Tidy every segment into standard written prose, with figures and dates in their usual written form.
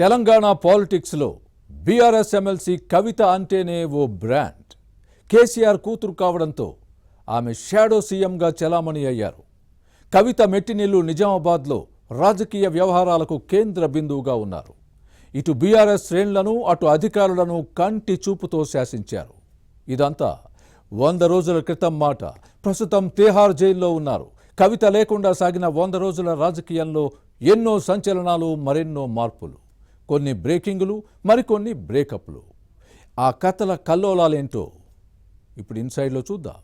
తెలంగాణ పాలిటిక్స్లో BRS MLC కవిత అంటేనే ఓ brand. KCR కూతురు కావడంతో ఆమె షాడో సీఎంగా చలామణి అయ్యారు. కవిత మెట్టినిల్లు నిజామాబాద్లో రాజకీయ వ్యవహారాలకు కేంద్ర బిందువుగా ఉన్నారు. ఇటు బీఆర్ఎస్ శ్రేణులను అటు అధికారులను కంటి చూపుతో శాసించారు. ఇదంతా 100 రోజుల క్రితం మాట. ప్రస్తుతం తిహార్ జైల్లో ఉన్నారు. కవిత లేకుండా సాగిన 100 రోజుల రాజకీయంలో ఎన్నో సంచలనాలు, మరెన్నో మార్పులు, కొన్ని బ్రేకింగులు, మరికొన్ని బ్రేకప్లు. ఆ కథల కల్లోలాలేంటో ఇప్పుడు ఇన్సైడ్లో చూద్దాం.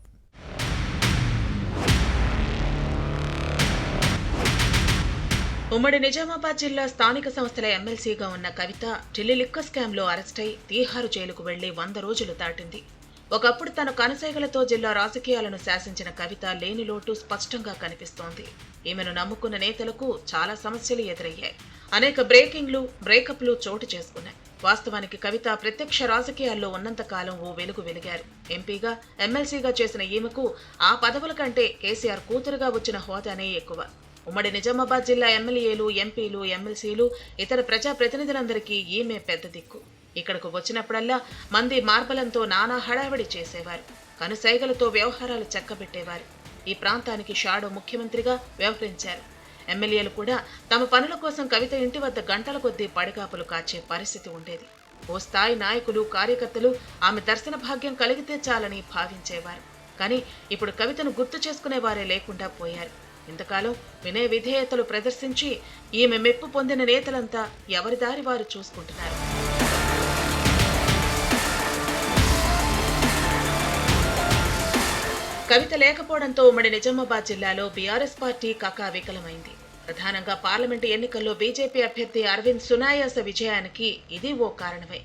ఉమ్మడి నిజామాబాద్ జిల్లా స్థానిక సంస్థల ఎమ్మెల్సీగా ఉన్న కవిత ఢిల్లీ లిక్కర్ స్కామ్లో అరెస్టై తీహారు జైలుకు వెళ్లి 100 రోజులు దాటింది. ఒకప్పుడు తన కనసైగలతో జిల్లా రాజకీయాలను శాసించిన కవిత లేని లోటు స్పష్టంగా కనిపిస్తోంది. ఈమెను నమ్ముకున్న నేతలకు చాలా సమస్యలు ఎదురయ్యాయి. అనేక బ్రేకింగ్లు, బ్రేకప్లు చోటు చేసుకున్నాయి. వాస్తవానికి కవిత ప్రత్యక్ష రాజకీయాల్లో ఉన్నంతకాలం ఓ వెలుగు వెలిగారు. ఎంపీగా, ఎమ్మెల్సీగా చేసిన ఈమెకు ఆ పదవుల కంటే కేసీఆర్ కూతురుగా వచ్చిన హోదానే ఎక్కువ. ఉమ్మడి నిజామాబాద్ జిల్లా ఎమ్మెల్యేలు, ఎంపీలు, ఎమ్మెల్సీలు, ఇతర ప్రజాప్రతినిధులందరికీ ఈమె పెద్ద దిక్కు. ఇక్కడకు వచ్చినప్పుడల్లా మంది మార్బలంతో నానా హడావిడి చేసేవారు. కనుసైగలతో వ్యవహారాలు చక్కబెట్టేవారు. ఈ ప్రాంతానికి షాడో ముఖ్యమంత్రిగా వ్యవహరించారు. ఎమ్మెల్యేలు కూడా తమ పనుల కోసం కవిత ఇంటి వద్ద గంటల కొద్దీ పడిగాపులు కాచే పరిస్థితి ఉండేది. ఓ స్థాయి నాయకులు, కార్యకర్తలు ఆమె దర్శన భాగ్యం కలిగితే చాలని భావించేవారు. కానీ ఇప్పుడు కవితను గుర్తు చేసుకునేవారే లేకుండా పోయారు. ఇంతకాలం వినయ విధేయతలు ప్రదర్శించి ఈమె మెప్పు పొందిన నేతలంతా ఎవరి దారి వారు చూసుకుంటున్నారు. కవిత లేకపోవడంతో ఉమ్మడి నిజామాబాద్ జిల్లాలో బీఆర్ఎస్ పార్టీ కకావికలమైంది. ప్రధానంగా పార్లమెంటు ఎన్నికల్లో బీజేపీ అభ్యర్థి అరవింద్ సునాయాస విజయానికి ఇది ఓ కారణమే.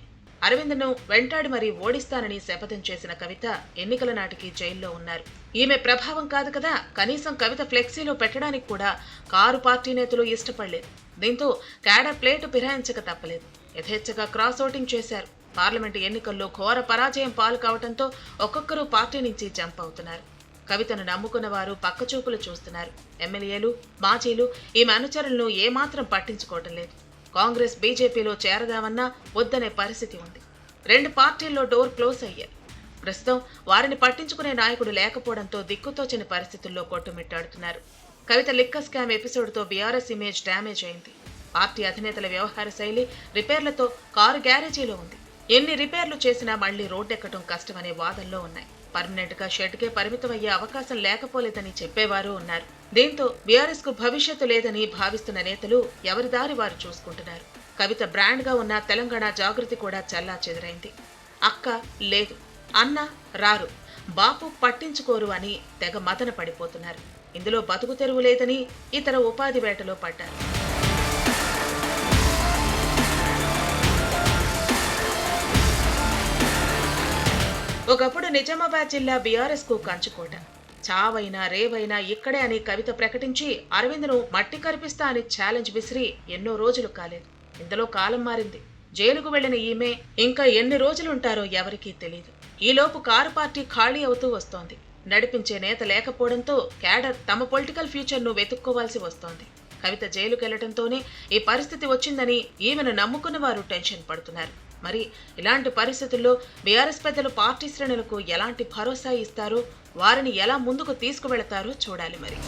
అరవింద్ను వెంటాడి మరీ ఓడిస్తానని శపథం చేసిన కవిత ఎన్నికల నాటికి జైల్లో ఉన్నారు. ఈమె ప్రభావం కాదు కదా, కనీసం కవిత ఫ్లెక్సీలో పెట్టడానికి కూడా కారు పార్టీ నేతలు ఇష్టపడలేదు. దీంతో క్యాడర్ ప్లేటు ఫిరాయించక తప్పలేదు. యథేచ్ఛగా క్రాస్ ఓటింగ్ చేశారు. పార్లమెంటు ఎన్నికల్లో ఘోర పరాజయం పాలు కావడంతో ఒక్కొక్కరు పార్టీ నుంచి జంప్ అవుతున్నారు. కవితను నమ్ముకున్న వారు పక్కచూపులు చూస్తున్నారు. ఎమ్మెల్యేలు, మాజీలు ఈమె అనుచరులను ఏమాత్రం పట్టించుకోవటం లేదు. కాంగ్రెస్, బీజేపీలో చేరదామన్నా వద్దనే పరిస్థితి ఉంది. 2 పార్టీల్లో డోర్ క్లోజ్ అయ్యారు. ప్రస్తుతం వారిని పట్టించుకునే నాయకుడు లేకపోవడంతో దిక్కుతోచని పరిస్థితుల్లో కొట్టుమిట్టాడుతున్నారు. కవిత లిక్కర్ స్కామ్ ఎపిసోడ్తో బీఆర్ఎస్ ఇమేజ్ డ్యామేజ్ అయింది. పార్టీ అధినేతల వ్యవహార శైలి రిపేర్లతో కారు గ్యారేజీలో ఉంది. ఎన్ని రిపేర్లు చేసినా మళ్లీ రోడ్డెక్కడం కష్టమనే వాదనలో ఉన్నాయి. పర్మనెంట్ గా షెడ్కే పరిమితమయ్యే అవకాశం లేకపోలేదని చెప్పేవారు ఉన్నారు. దీంతో బీఆర్ఎస్ కు భవిష్యత్తు లేదని భావిస్తున్న నేతలు ఎవరి దారి వారు చూసుకుంటున్నారు. కవిత బ్రాండ్ గా ఉన్న తెలంగాణ జాగృతి కూడా చల్లా చెదరైంది. అక్క లేదు, అన్న రారు, బాపు పట్టించుకోరు అని తెగ మదన పడిపోతున్నారు. ఇందులో బతుకు తెరువు లేదని ఇతర ఉపాధి వేటలో పడ్డారు. ఒకప్పుడు నిజామాబాద్ జిల్లా బీఆర్ఎస్ కు కంచుకోట. చావైనా రేవైనా ఇక్కడే అని కవిత ప్రకటించి అరవింద్ను మట్టి కరిపిస్తా అని ఛాలెంజ్ విసిరి ఎన్నో రోజులు కాలేదు. ఇంతలో కాలం మారింది. జైలుకు వెళ్లిన ఈమె ఇంకా ఎన్ని రోజులుంటారో ఎవరికీ తెలియదు. ఈలోపు కారు పార్టీ ఖాళీ అవుతూ వస్తోంది. నడిపించే నేత లేకపోవడంతో క్యాడర్ తమ పొలిటికల్ ఫ్యూచర్ ను వెతుక్కోవాల్సి వస్తోంది. కవిత జైలుకెళ్లడంతోనే ఈ పరిస్థితి వచ్చిందని ఈమెను నమ్ముకున్న వారు టెన్షన్ పడుతున్నారు. మరి ఇలాంటి పరిస్థితుల్లో బీఆర్ఎస్ పెద్దలు పార్టీ శ్రేణులకు ఎలాంటి భరోసా ఇస్తారో, వారిని ఎలా ముందుకు తీసుకువెళతారో చూడాలి మరి.